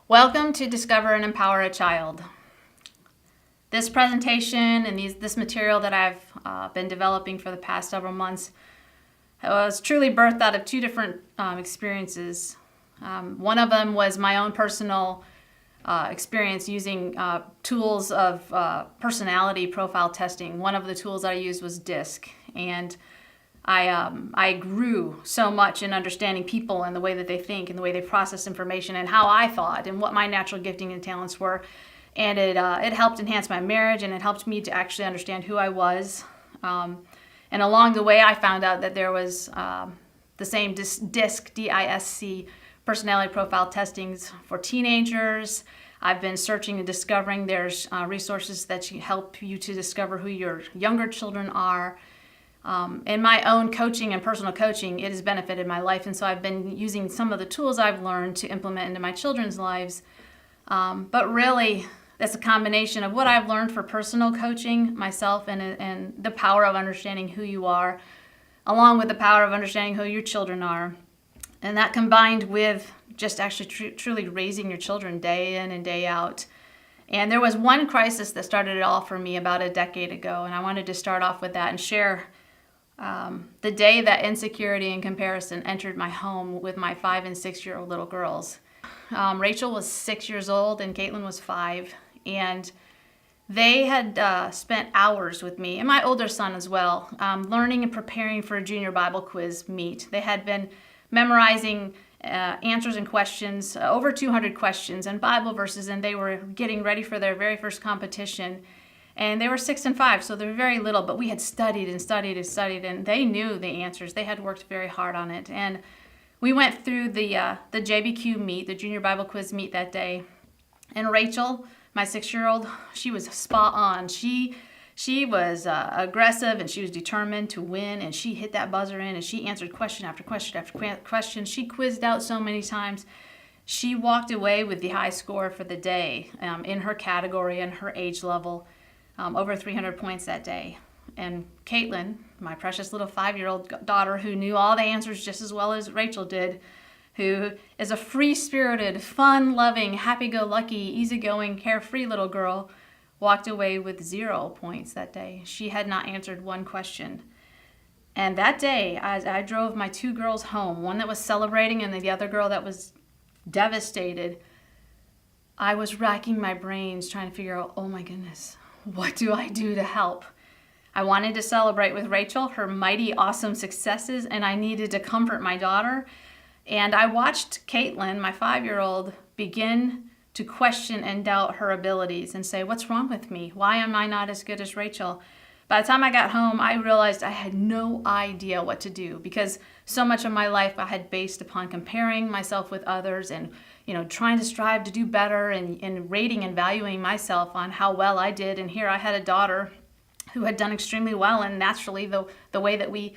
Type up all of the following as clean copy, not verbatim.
Welcome to Discover and Empower a Child. This presentation and this material that I've been developing for the past several months was truly birthed out of two different experiences. One of them was my own personal experience using tools of personality profile testing. One of the tools I used was DISC, and I grew so much in understanding people and the way that they think and the way they process information and how I thought and what my natural gifting and talents were. And it helped enhance my marriage, and it helped me to actually understand who I was. And along the way, I found out that there was the same DISC, D-I-S-C, personality profile testings for teenagers. I've been searching and discovering there's resources that help you to discover who your younger children are. In my own coaching and personal coaching, it has benefited my life, and so I've been using some of the tools I've learned to implement into my children's lives. But really, that's a combination of what I've learned for personal coaching myself and the power of understanding who you are, along with the power of understanding who your children are. And that combined with just actually truly raising your children day in and day out. And there was one crisis that started it all for me about a decade ago, and I wanted to start off with that and share the day that insecurity and comparison entered my home with my 5 and 6 year old little girls. Rachel was 6 years old and Caitlin was 5, and they had spent hours with me and my older son as well, learning and preparing for a junior Bible quiz meet. They had been memorizing answers and questions, over 200 questions and Bible verses, and they were getting ready for their very first competition. And they were 6 and 5, so they're very little, but we had studied and studied and studied, and they knew the answers. They had worked very hard on it. And we went through the JBQ meet, the Junior Bible Quiz meet that day. And Rachel, my 6-year-old, she was spot on. She was aggressive, and she was determined to win, and she hit that buzzer in, and she answered question after question after question. She quizzed out so many times. She walked away with the high score for the day in her category and her age level. Over 300 points that day. And Caitlin, my precious little 5-year-old daughter who knew all the answers just as well as Rachel did, who is a free-spirited, fun-loving, happy-go-lucky, easygoing, carefree little girl, walked away with 0 points that day. She had not answered one question. And that day, as I drove my 2 girls home, one that was celebrating and the other girl that was devastated, I was racking my brains trying to figure out, oh my goodness, what do I do to help? I wanted to celebrate with Rachel her mighty, awesome successes, and I needed to comfort my daughter. And I watched Caitlin, my 5-year-old, begin to question and doubt her abilities and say, what's wrong with me? Why am I not as good as Rachel? By the time I got home, I realized I had no idea what to do, because so much of my life I had based upon comparing myself with others and trying to strive to do better and rating and valuing myself on how well I did. And here I had a daughter who had done extremely well, and naturally the way that we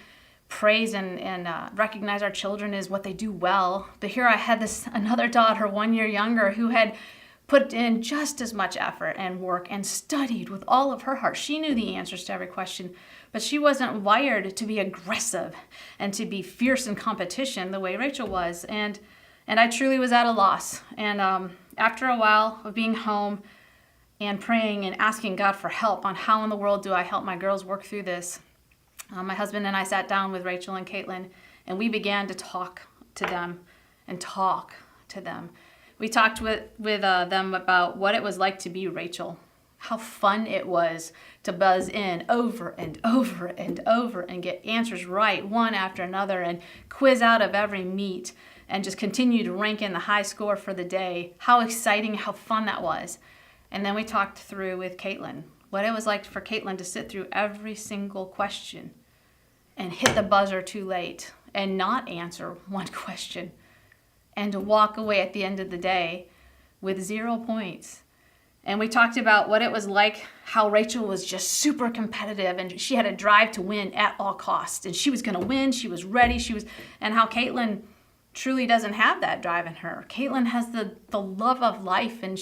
praise and recognize our children is what they do well. But here I had another daughter 1 year younger who had put in just as much effort and work and studied with all of her heart. She knew the answers to every question, but she wasn't wired to be aggressive and to be fierce in competition the way Rachel was. And I truly was at a loss. And after a while of being home and praying and asking God for help on how in the world do I help my girls work through this, my husband and I sat down with Rachel and Caitlin, and we began to talk to them. We talked with them about what it was like to be Rachel, how fun it was to buzz in over and over and over and get answers right one after another and quiz out of every meet and just continue to rank in the high score for the day. How exciting, how fun that was. And then we talked through with Caitlin what it was like for Caitlin to sit through every single question and hit the buzzer too late and not answer one question, and to walk away at the end of the day with 0 points. And we talked about what it was like, how Rachel was just super competitive and she had a drive to win at all costs. And she was going to win, she was ready, and how Caitlin truly doesn't have that drive in her. Caitlin has the love of life, and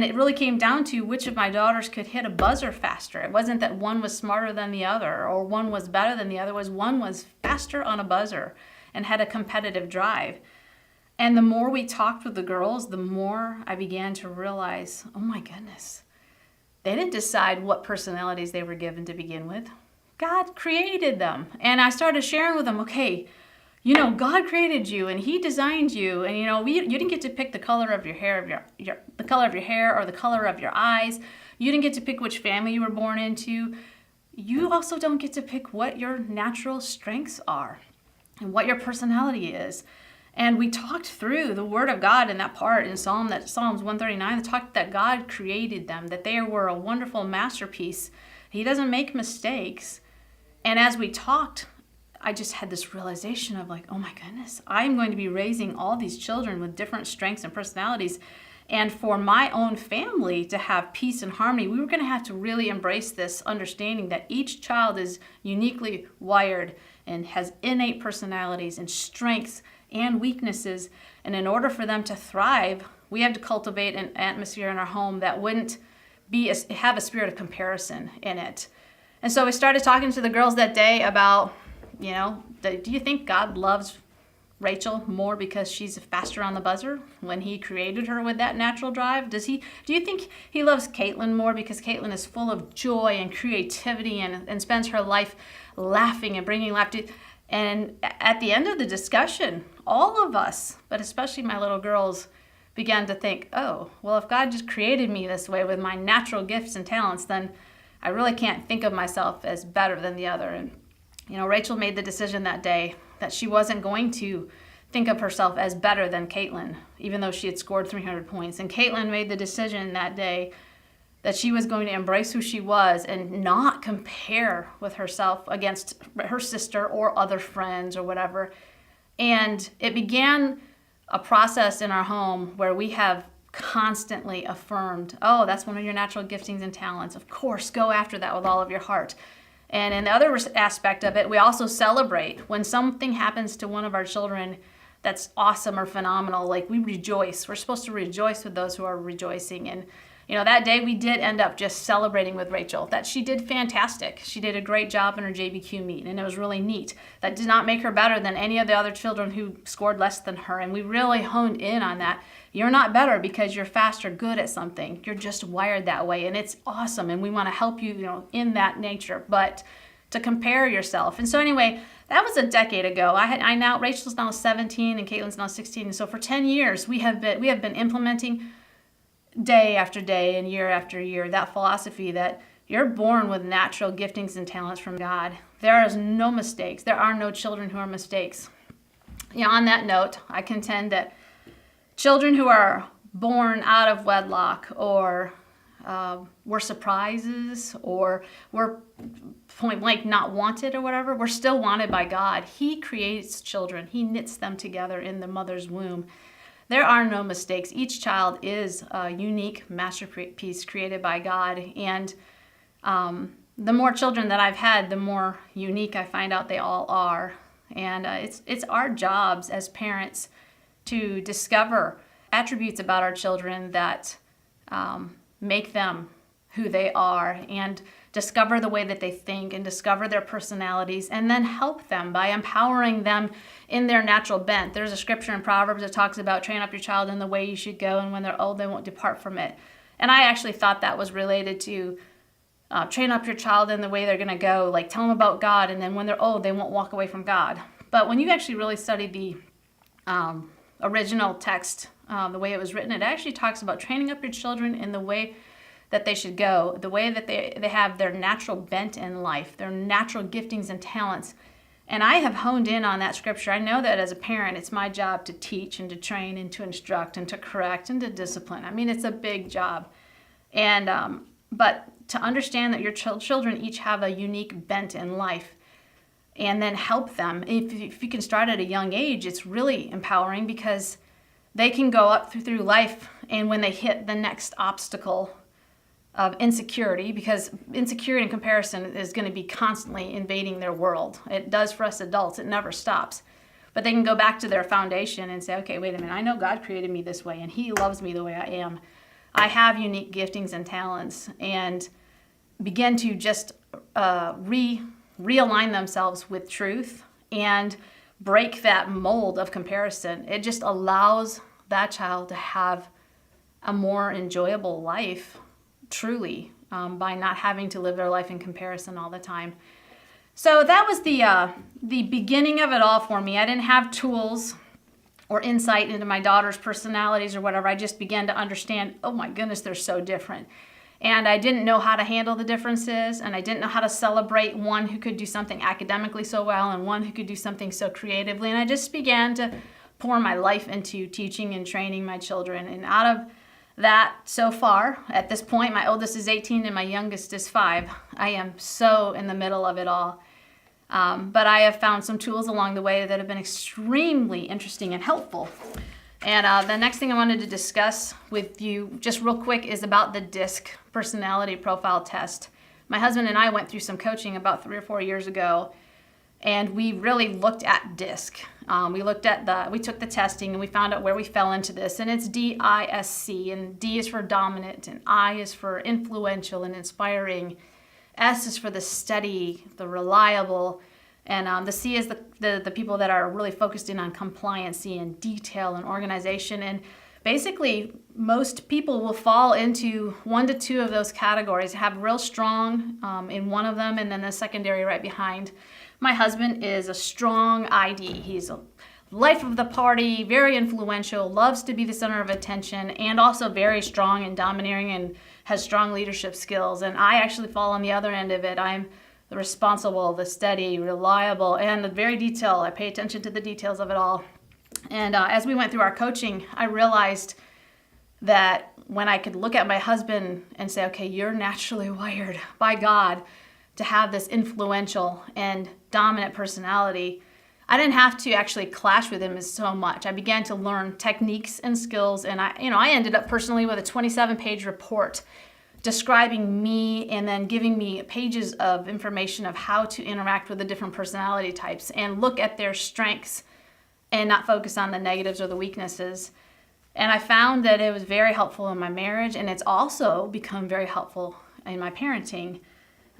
it really came down to which of my daughters could hit a buzzer faster. It wasn't that one was smarter than the other or one was better than the other. One was faster on a buzzer and had a competitive drive. And the more we talked with the girls, the more I began to realize, oh my goodness, they didn't decide what personalities they were given to begin with. God created them. And I started sharing with them, okay, God created you and he designed you. And, you didn't get to pick the color of your hair, the color of your hair or the color of your eyes. You didn't get to pick which family you were born into. You also don't get to pick what your natural strengths are and what your personality is. And we talked through the Word of God in that part in Psalms 139, that talked that God created them, that they were a wonderful masterpiece. He doesn't make mistakes. And as we talked, I just had this realization of like, oh my goodness, I'm going to be raising all these children with different strengths and personalities. And for my own family to have peace and harmony, we were going to have to really embrace this understanding that each child is uniquely wired and has innate personalities and strengths and weaknesses. And in order for them to thrive, we had to cultivate an atmosphere in our home that wouldn't have a spirit of comparison in it. And so we started talking to the girls that day about, do you think God loves Rachel more because she's faster on the buzzer when he created her with that natural drive? Do you think he loves Caitlin more because Caitlin is full of joy and creativity and spends her life laughing and bringing laughter? And at the end of the discussion, all of us, but especially my little girls, began to think, oh, well, if God just created me this way with my natural gifts and talents, then I really can't think of myself as better than the other. And, Rachel made the decision that day that she wasn't going to think of herself as better than Caitlin, even though she had scored 300 points. And Caitlin made the decision that day that she was going to embrace who she was and not compare with herself against her sister or other friends or whatever. And it began a process in our home where we have constantly affirmed, oh, that's one of your natural giftings and talents. Of course, go after that with all of your heart. And in the other aspect of it, we also celebrate when something happens to one of our children that's awesome or phenomenal. Like, we rejoice. We're supposed to rejoice with those who are rejoicing. And that day we did end up just celebrating with Rachel that she did fantastic. She did a great job in her JBQ meet, and it was really neat. That did not make her better than any of the other children who scored less than her, and we really honed in on that. You're not better because you're fast or good at something. You're just wired that way, and it's awesome, and we want to help you, in that nature. But to compare yourself. And so anyway, that was a decade ago. Rachel's now 17 and Caitlin's now 16, and so for 10 years we have been implementing day after day and year after year that philosophy that you're born with natural giftings and talents from God. There is no mistakes. There are no children who are mistakes. On that note, I contend that children who are born out of wedlock or were surprises or were point blank not wanted or whatever, we're still wanted by God. He creates children. He knits them together in the mother's womb. There are no mistakes. Each child is a unique masterpiece created by God. And the more children that I've had, the more unique I find out they all are. And it's our jobs as parents to discover attributes about our children that make them who they are, and discover the way that they think and discover their personalities, and then help them by empowering them in their natural bent. There's a scripture in Proverbs that talks about train up your child in the way you should go, and when they're old, they won't depart from it. And I actually thought that was related to train up your child in the way they're going to go, like tell them about God, and then when they're old, they won't walk away from God. But when you actually really study the original text, the way it was written, it actually talks about training up your children in the way that they should go, the way that they have their natural bent in life, their natural giftings and talents. And I have honed in on that scripture. I know that as a parent, it's my job to teach and to train and to instruct and to correct and to discipline. I mean, it's a big job. And but to understand that your children each have a unique bent in life, and then help them. If you can start at a young age, it's really empowering because they can go up through life, and when they hit the next obstacle of insecurity, because insecurity and comparison is going to be constantly invading their world. It does for us adults. It never stops. But they can go back to their foundation and say, okay, wait a minute, I know God created me this way, and he loves me the way I am. I have unique giftings and talents, and begin to just realign themselves with truth and break that mold of comparison. It just allows that child to have a more enjoyable life, truly, by not having to live their life in comparison all the time. So that was the beginning of it all for me. I didn't have tools or insight into my daughter's personalities or whatever. I just began to understand, oh my goodness, they're so different. And I didn't know how to handle the differences, and I didn't know how to celebrate one who could do something academically so well and one who could do something so creatively. And I just began to pour my life into teaching and training my children. And out of that, so far, at this point, my oldest is 18 and my youngest is 5. I am so in the middle of it all. But I have found some tools along the way that have been extremely interesting and helpful. And the next thing I wanted to discuss with you just real quick is about the DISC personality profile test. My husband and I went through some coaching about 3 or 4 years ago, and we really looked at DISC. We took the testing and we found out where we fell into this, and it's DISC, and D is for dominant, and I is for influential and inspiring, S is for the steady, the reliable, and the C is the people that are really focused in on compliancy and detail and organization. And basically, most people will fall into 1 to 2 of those categories, have real strong in one of them, and then the secondary right behind. My husband is a strong ID. He's a life of the party, very influential, loves to be the center of attention, and also very strong and domineering and has strong leadership skills. And I actually fall on the other end of it. I'm the responsible, the steady, reliable, and the very detailed. I pay attention to the details of it all. And as we went through our coaching, I realized that when I could look at my husband and say, okay, you're naturally wired by God to have this influential and dominant personality, I didn't have to actually clash with him so much. I began to learn techniques and skills, and I ended up personally with a 27-page report describing me and then giving me pages of information of how to interact with the different personality types and look at their strengths and not focus on the negatives or the weaknesses. And I found that it was very helpful in my marriage, and it's also become very helpful in my parenting.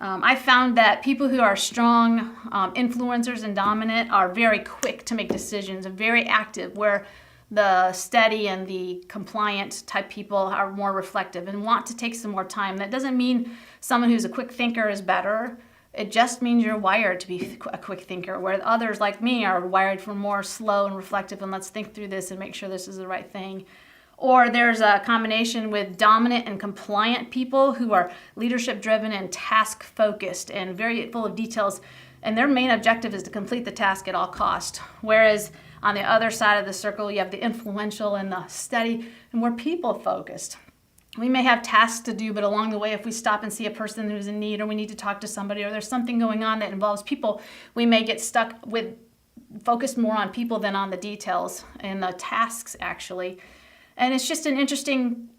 I found that people who are strong influencers and dominant are very quick to make decisions and very active, where the steady and the compliant type people are more reflective and want to take some more time. That doesn't mean someone who's a quick thinker is better. It just means you're wired to be a quick thinker, where others like me are wired for more slow and reflective and let's think through this and make sure this is the right thing. Or there's a combination with dominant and compliant people who are leadership driven and task focused and very full of details, and their main objective is to complete the task at all cost. Whereas on the other side of the circle, you have the influential and the steady, and we're people focused. We may have tasks to do, but along the way, if we stop and see a person who's in need, or we need to talk to somebody, or there's something going on that involves people, we may get stuck with focused more on people than on the details and the tasks, actually. And it's just an interesting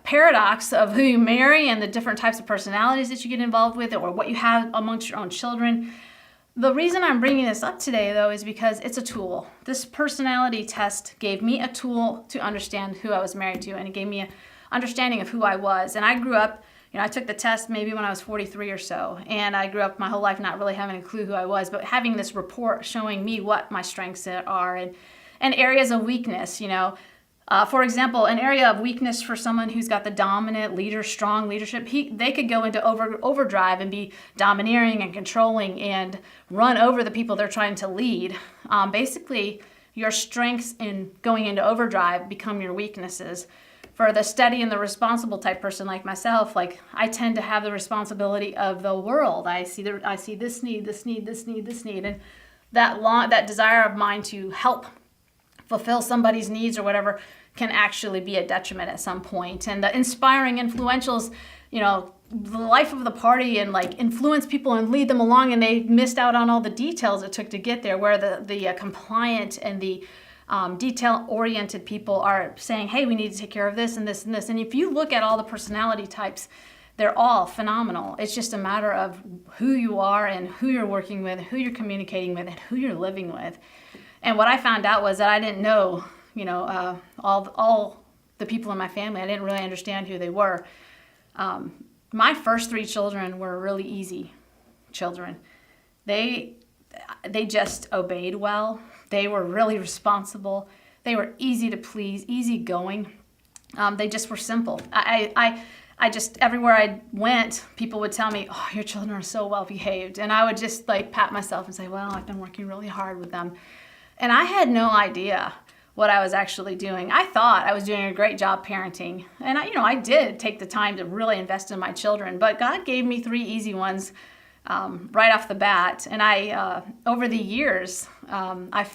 paradox of who you marry and the different types of personalities that you get involved with, or what you have amongst your own children. The reason I'm bringing this up today, though, is because it's a tool. This personality test gave me a tool to understand who I was married to, and it gave me an understanding of who I was. And I grew up, I took the test maybe when I was 43 or so, and I grew up my whole life not really having a clue who I was, but having this report showing me what my strengths are and areas of weakness, For example, an area of weakness for someone who's got the dominant leader, strong leadership, they could go into overdrive and be domineering and controlling and run over the people they're trying to lead. Basically, your strengths in going into overdrive become your weaknesses. For the steady and the responsible type person like myself, I tend to have the responsibility of the world. I see this need, and that desire of mine to help fulfill somebody's needs or whatever can actually be a detriment at some point. And the inspiring influentials, the life of the party and influence people and lead them along, and they missed out on all the details it took to get there, where the compliant and the detail-oriented people are saying, hey, we need to take care of this and this and this. And if you look at all the personality types, they're all phenomenal. It's just a matter of who you are and who you're working with, who you're communicating with, and who you're living with. And what I found out was that I didn't know, all the people in my family. I didn't really understand who they were. My first 3 children were really easy children. they just obeyed well. They were really responsible. They were easy to please, easygoing. They just were simple. I just, everywhere I went, people would tell me, oh, your children are so well behaved. And I would just like pat myself and say, well, I've been working really hard with them. And I had no idea what I was actually doing. I thought I was doing a great job parenting. And I did take the time to really invest in my children, but God gave me 3 easy ones right off the bat. And over the years, I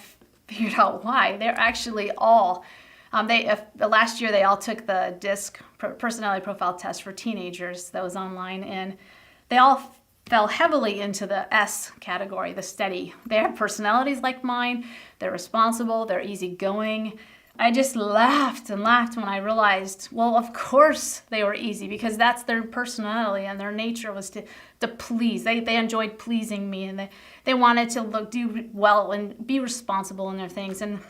figured out why. They're actually all, last year they all took the DISC personality profile test for teenagers that was online, and they all fell heavily into the S category, the steady. They have personalities like mine. They're responsible. They're easygoing. I just laughed and laughed when I realized, well, of course they were easy, because that's their personality and their nature was to please. They enjoyed pleasing me, and they wanted to do well and be responsible in their things. And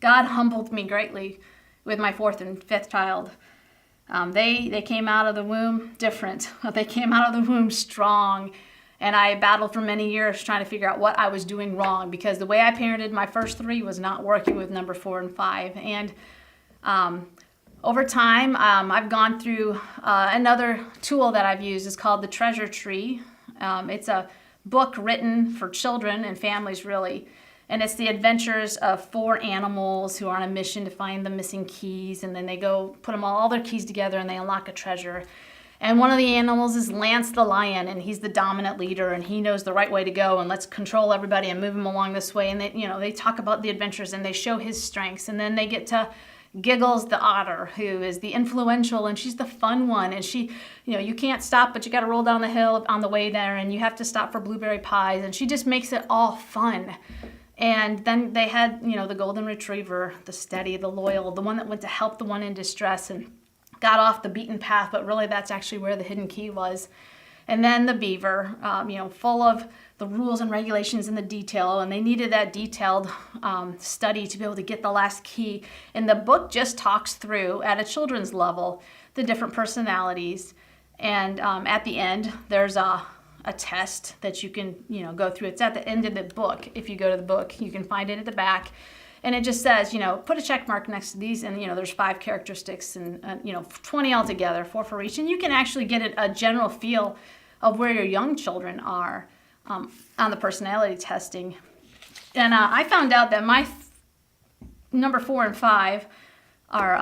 God humbled me greatly with my 4th and 5th child. They came out of the womb different. They came out of the womb strong. And I battled for many years trying to figure out what I was doing wrong, because the way I parented my first 3 was not working with number 4 and 5. And over time, I've gone through another tool that I've used. It's called the Treasure Tree. It's a book written for children and families, really. And it's the adventures of 4 animals who are on a mission to find the missing keys. And then they go put them all their keys together and they unlock a treasure. And one of the animals is Lance the lion, and he's the dominant leader, and he knows the right way to go, and let's control everybody and move them along this way. And they talk about the adventures and they show his strengths. And then they get to Giggles the otter, who is the influential, and she's the fun one. And she, you can't stop, but you got to roll down the hill on the way there, and you have to stop for blueberry pies. And she just makes it all fun. And then they had, the golden retriever, the steady, the loyal, the one that went to help the one in distress and got off the beaten path, but really that's actually where the hidden key was. And then the beaver, full of the rules and regulations and the detail, and they needed that detailed study to be able to get the last key. And the book just talks through, at a children's level, the different personalities. And at the end, there's a test that you can, go through. It's at the end of the book. If you go to the book, you can find it at the back. And it just says, put a check mark next to these, and, there's 5 characteristics and 20 altogether, 4 for each. And you can actually get a general feel of where your young children are on the personality testing. And I found out that my number 4 and 5 are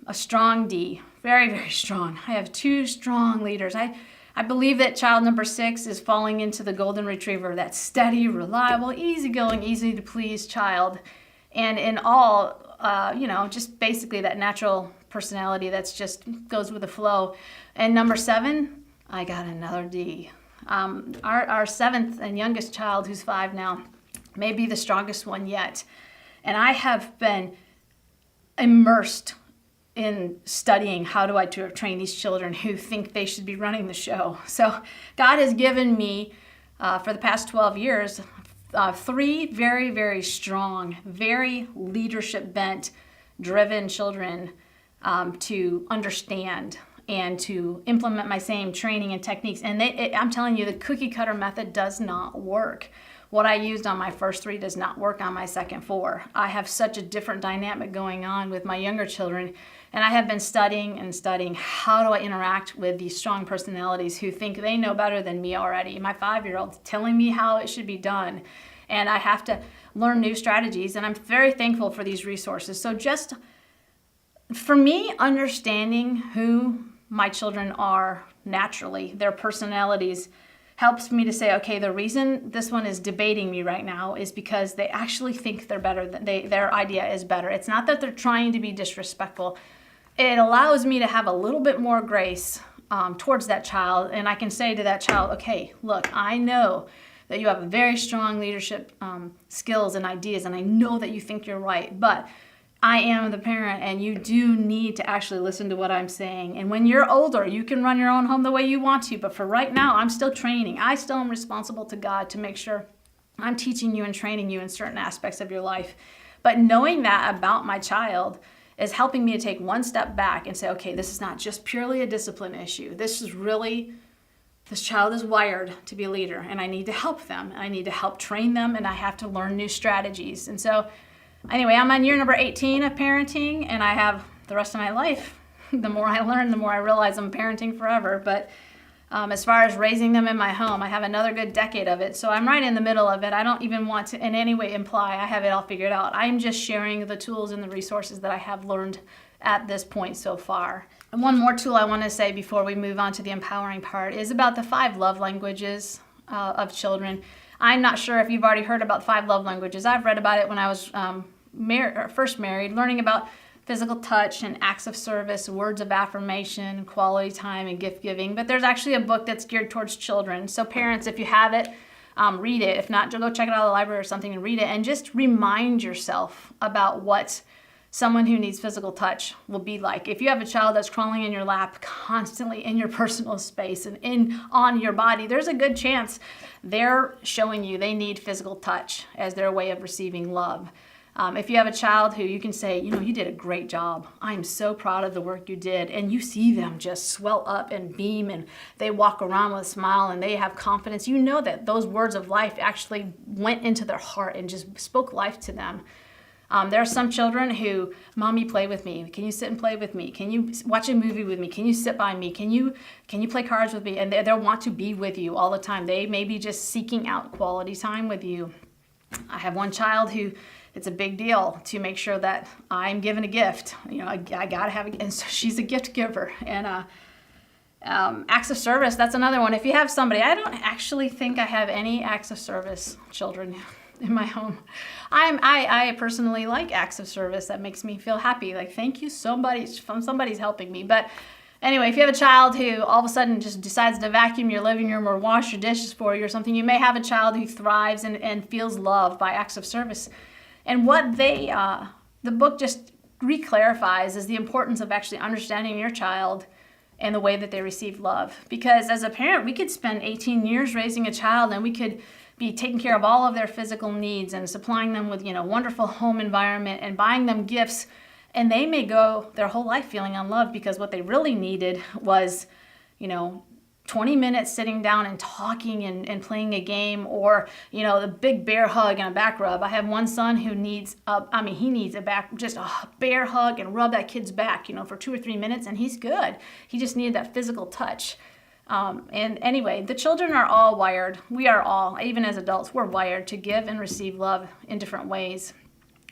a strong D, very, very strong. I have 2 strong leaders. I believe that child number 6 is falling into the golden retriever, that steady, reliable, easygoing, easy to please child. And in all, just basically that natural personality that's just goes with the flow. And number 7, I got another D. Our 7th and youngest child, who's 5 now, may be the strongest one yet. And I have been immersed in studying how do I train these children who think they should be running the show. So God has given me, for the past 12 years, 3 very, very strong, very leadership bent, driven children to understand and to implement my same training and techniques. And I'm telling you, the cookie cutter method does not work. What I used on my first 3 does not work on my second 4. I have such a different dynamic going on with my younger children. And I have been studying how do I interact with these strong personalities who think they know better than me already. My 5-year-old's telling me how it should be done. And I have to learn new strategies. And I'm very thankful for these resources. So just for me, understanding who my children are naturally, their personalities, helps me to say, okay, the reason this one is debating me right now is because they actually think they're better, their idea is better. It's not that they're trying to be disrespectful. It allows me to have a little bit more grace towards that child. And I can say to that child, okay, look, I know that you have very strong leadership skills and ideas, and I know that you think you're right, but I am the parent, and you do need to actually listen to what I'm saying. And when you're older, you can run your own home the way you want to. But for right now, I'm still training. I still am responsible to God to make sure I'm teaching you and training you in certain aspects of your life. But knowing that about my child is helping me to take one step back and say, okay, this is not just purely a discipline issue. This is really This child is wired to be a leader, and I need to help them, and I need to help train them, and I have to learn new strategies. And so anyway, I'm on year number 18 of parenting, and I have the rest of my life. The more I learn, the more I realize I'm parenting forever. But as far as raising them in my home, I have another good decade of it. So I'm right in the middle of it. I don't even want to in any way imply I have it all figured out. I'm just sharing the tools and the resources that I have learned at this point so far. And one more tool I want to say before we move on to the empowering part is about the 5 love languages of children. I'm not sure if you've already heard about 5 love languages. I've read about it when I was first married, learning about physical touch and acts of service, words of affirmation, quality time, and gift giving. But there's actually a book that's geared towards children. So parents, if you have it, read it. If not, go check it out at the library or something and read it. And just remind yourself about what someone who needs physical touch will be like. If you have a child that's crawling in your lap constantly in your personal space and on your body, there's a good chance they're showing you they need physical touch as their way of receiving love. If you have a child who you can say, you did a great job. I'm so proud of the work you did. And you see them just swell up and beam, and they walk around with a smile and they have confidence. You know that those words of life actually went into their heart and just spoke life to them. There are some children who, Mommy, play with me. Can you sit and play with me? Can you watch a movie with me? Can you sit by me? Can you play cards with me? And they'll want to be with you all the time. They may be just seeking out quality time with you. I have one child who, it's a big deal to make sure that I'm given a gift. I gotta have and so she's a gift giver. And acts of service, that's another one. If you have somebody, I don't actually think I have any acts of service children in my home. I personally like acts of service. That makes me feel happy. Like, thank you, somebody's helping me. But anyway, if you have a child who all of a sudden just decides to vacuum your living room or wash your dishes for you or something, you may have a child who thrives and feels loved by acts of service. And what the book just reclarifies is the importance of actually understanding your child and the way that they receive love. Because as a parent, we could spend 18 years raising a child, and we could be taking care of all of their physical needs and supplying them with, wonderful home environment and buying them gifts. And they may go their whole life feeling unloved because what they really needed was, 20 minutes sitting down and talking and playing a game, or, the big bear hug and a back rub. I have one son who needs just a bear hug and rub that kid's back, for 2 or 3 minutes, and he's good. He just needed that physical touch. And anyway, the children are all wired. We are all, even as adults, we're wired to give and receive love in different ways.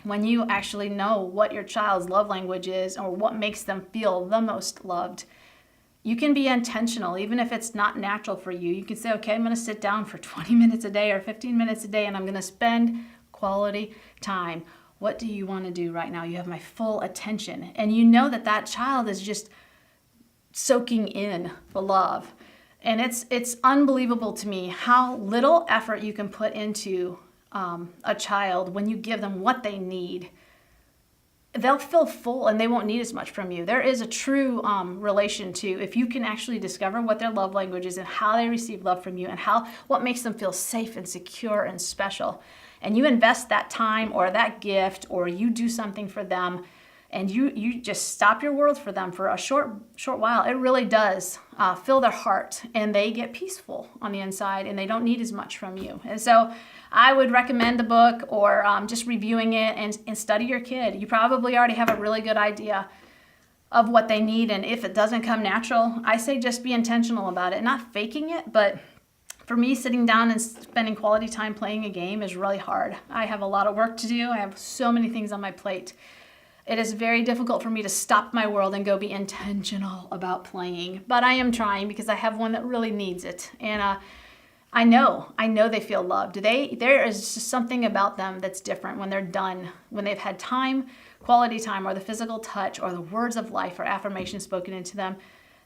When you actually know what your child's love language is or what makes them feel the most loved, you can be intentional, even if it's not natural for you. You can say, okay, I'm going to sit down for 20 minutes a day or 15 minutes a day, and I'm going to spend quality time. What do you want to do right now? You have my full attention. And you know that child is just soaking in the love. And it's unbelievable to me how little effort you can put into a child when you give them what they need. They'll feel full and they won't need as much from you. There is a true relation to if you can actually discover what their love language is and how they receive love from you and what makes them feel safe and secure and special. And you invest that time or that gift, or you do something for them, and you just stop your world for them for a short while. It really does fill their heart, and they get peaceful on the inside, and they don't need as much from you. And so I would recommend the book, or just reviewing it and study your kid. You probably already have a really good idea of what they need, and if it doesn't come natural, I say just be intentional about it, not faking it. But for me, sitting down and spending quality time playing a game is really hard. I have a lot of work to do. I have so many things on my plate. It is very difficult for me to stop my world and go be intentional about playing. But I am trying because I have one that really needs it. And I know they feel loved. There is just something about them that's different when they're done, when they've had time, quality time, or the physical touch, or the words of life or affirmation spoken into them,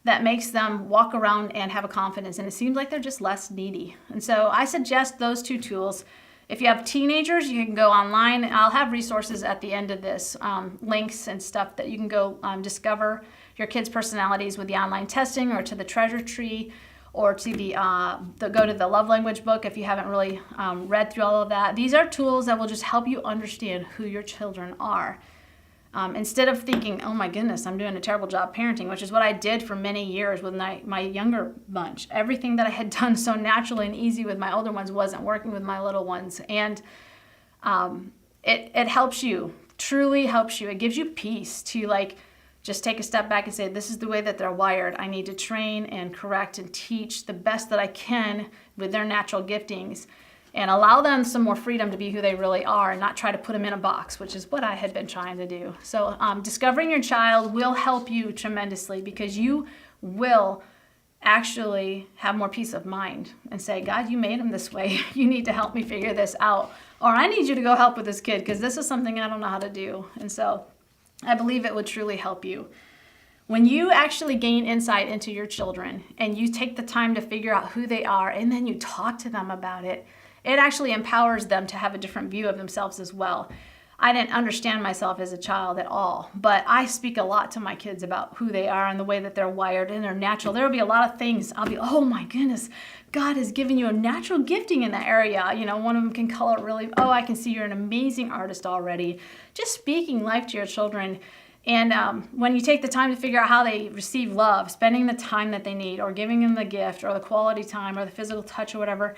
that makes them walk around and have a confidence. And it seems like they're just less needy. And so I suggest those 2 tools. If you have teenagers, you can go online. I'll have resources at the end of this, links and stuff that you can go discover your kids' personalities with the online testing, or to the treasure tree, or to go to the love language book if you haven't really read through all of that. These are tools that will just help you understand who your children are. Instead of thinking, oh my goodness, I'm doing a terrible job parenting, which is what I did for many years with my younger bunch. Everything that I had done so naturally and easy with my older ones wasn't working with my little ones. And it helps you, truly helps you. It gives you peace to like just take a step back and say, this is the way that they're wired. I need to train and correct and teach the best that I can with their natural giftings, and allow them some more freedom to be who they really are and not try to put them in a box, which is what I had been trying to do. So discovering your child will help you tremendously, because you will actually have more peace of mind and say, God, you made him this way. You need to help me figure this out. Or I need you to go help with this kid because this is something I don't know how to do. And so I believe it would truly help you. When you actually gain insight into your children and you take the time to figure out who they are and then you talk to them about it, it actually empowers them to have a different view of themselves as well. I didn't understand myself as a child at all, but I speak a lot to my kids about who they are and the way that they're wired and they're natural. There will be a lot of things I'll be, oh my goodness, God has given you a natural gifting in that area. You know, one of them can color really, oh, I can see you're an amazing artist already. Just speaking life to your children. And when you take the time to figure out how they receive love, spending the time that they need, or giving them the gift or the quality time or the physical touch or whatever,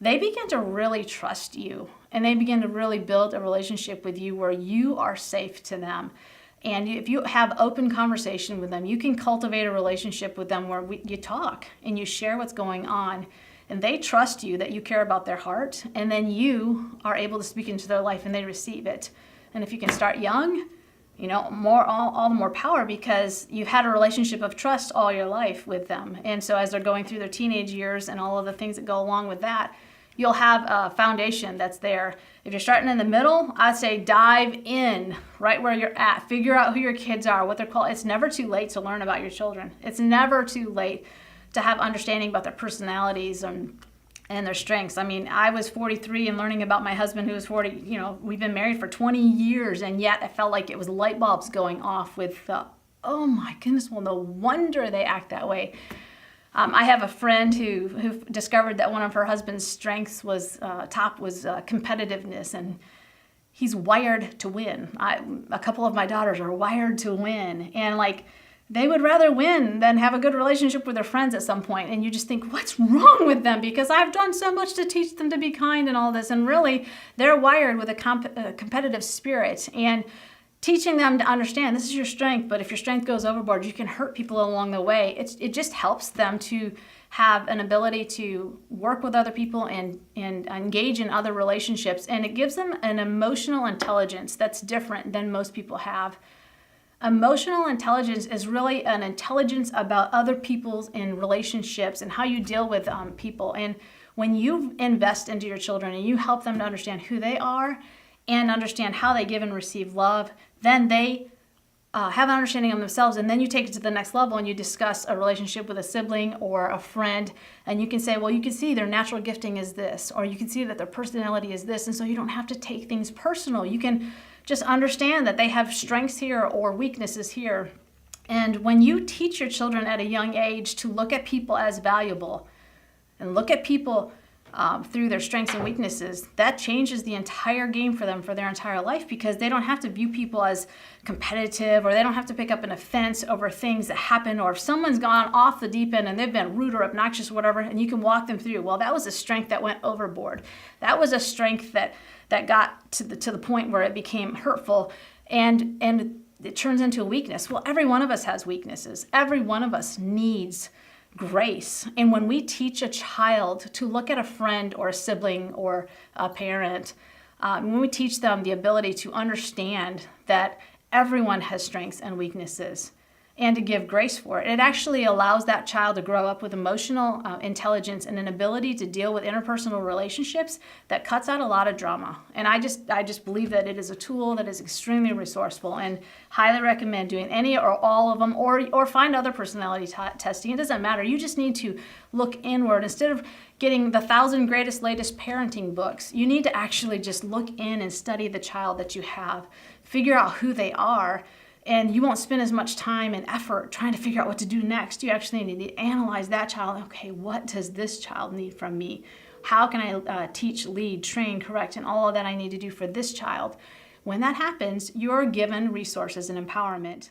they begin to really trust you, and they begin to really build a relationship with you where you are safe to them. And if you have open conversation with them, you can cultivate a relationship with them where you talk and you share what's going on, and they trust you that you care about their heart, and then you are able to speak into their life and they receive it. And if you can start young, you know, all the more power, because you've had a relationship of trust all your life with them. And so as they're going through their teenage years and all of the things that go along with that, you'll have a foundation that's there. If you're starting in the middle, I'd say dive in right where you're at. Figure out who your kids are, what they're called. It's never too late to learn about your children. It's never too late to have understanding about their personalities and their strengths. I mean, I was 43 and learning about my husband who was 40. You know, we've been married for 20 years, and yet I felt like it was light bulbs going off with, oh my goodness, well, no wonder they act that way. I have a friend who discovered that one of her husband's strengths was competitiveness, and he's wired to win. A couple of my daughters are wired to win, and like they would rather win than have a good relationship with their friends at some point. And you just think, what's wrong with them? Because I've done so much to teach them to be kind and all this, and really they're wired with a competitive spirit. And teaching them to understand this is your strength, but if your strength goes overboard, you can hurt people along the way. It just helps them to have an ability to work with other people and engage in other relationships. And it gives them an emotional intelligence that's different than most people have. Emotional intelligence is really an intelligence about other people's in relationships and how you deal with people. And when you invest into your children and you help them to understand who they are and understand how they give and receive love, then they have an understanding of themselves, and then you take it to the next level and you discuss a relationship with a sibling or a friend, and you can say, well, you can see their natural gifting is this, or you can see that their personality is this, and so you don't have to take things personal. You can just understand that they have strengths here or weaknesses here. And when you teach your children at a young age to look at people as valuable and look at people through their strengths and weaknesses, that changes the entire game for them for their entire life, because they don't have to view people as competitive, or they don't have to pick up an offense over things that happen, or if someone's gone off the deep end and they've been rude or obnoxious or whatever, and you can walk them through, well, that was a strength that went overboard. That was a strength that got to the point where it became hurtful, and it turns into a weakness. Well, every one of us has weaknesses. Every one of us needs grace. And when we teach a child to look at a friend or a sibling or a parent, when we teach them the ability to understand that everyone has strengths and weaknesses and to give grace for it, it actually allows that child to grow up with emotional intelligence and an ability to deal with interpersonal relationships that cuts out a lot of drama. And I just believe that it is a tool that is extremely resourceful, and highly recommend doing any or all of them, or find other personality testing. It doesn't matter. You just need to look inward. Instead of getting the 1,000 greatest latest parenting books, you need to actually just look in and study the child that you have, figure out who they are. And you won't spend as much time and effort trying to figure out what to do next. You actually need to analyze that child. Okay, what does this child need from me? How can I teach, lead, train, correct, and all of that I need to do for this child? When that happens, you're given resources and empowerment